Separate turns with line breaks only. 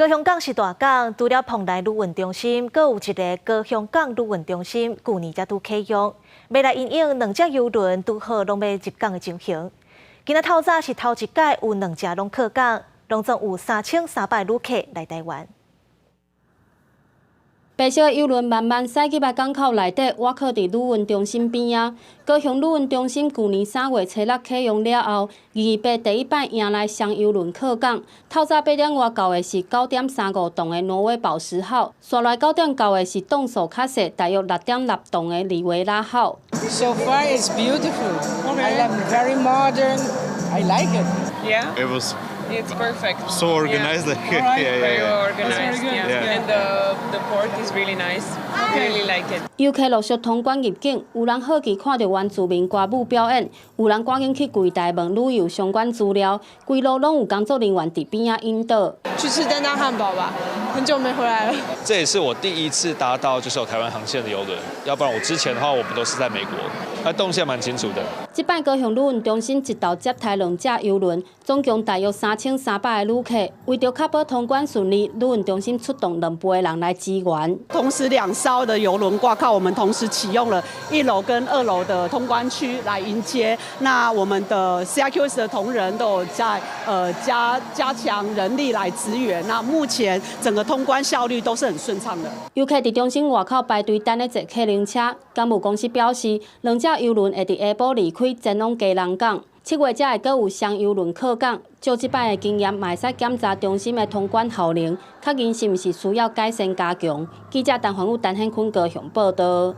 高雄港是大港，除了蓬莱旅运中心，阁有一个高雄港旅运中心，去年才拄启用。未来因应两只邮轮拄好拢要入港的情形，今仔透早是头一届有2只拢靠港，拢总有3300旅客来台湾。
白色的邮轮慢慢驶进来港口内底，我靠伫旅运中心边啊。高雄旅运中心去年3月初6启用了后，28第一摆迎来双邮轮靠港。透早8点外到的是9点35栋的挪威宝石号，刷来9点到的是动手卡色大约6点6栋的里维拉号。
So far, it's beautiful. I love it. Very modern. I like it.
Yeah.
It was.
It's perfect.
So organized.
Yeah. Very organized. Yeah. And the port is really nice. I really like it.
游客陆续通关入境，有人好奇看到原住民歌舞表演，有人赶紧去柜台问旅游相关资料，规路拢有工作人员伫边仔引导。
去吃丹丹汉堡吧，很久没回来了。
这也是我第一次搭到就是有台湾航线的邮轮，要不然我之前的话我们都是在美国，它动线蛮清楚的。这
摆高雄旅运中心一道接台2只邮轮，总共大约3300个旅客。为着确保通关顺利，旅运中心出动2倍的人来支援。
同时2艘的邮轮挂靠，我们同时启用了1楼跟2楼的通关区来迎接。那我们的 CRQS 的同仁都有在加强人力来支援。那目前整个通关效率都是很顺畅的。
游客伫中心外口排队等咧坐客轮车，港务公司表示，2只邮轮会伫下晡离开前往基隆港。7月才会阁有双邮轮靠港，就即摆的经验，嘛会使检查中心的通关效能，确认是毋是需要改善加强。记者陈焕宇、陈显坤高雄报道。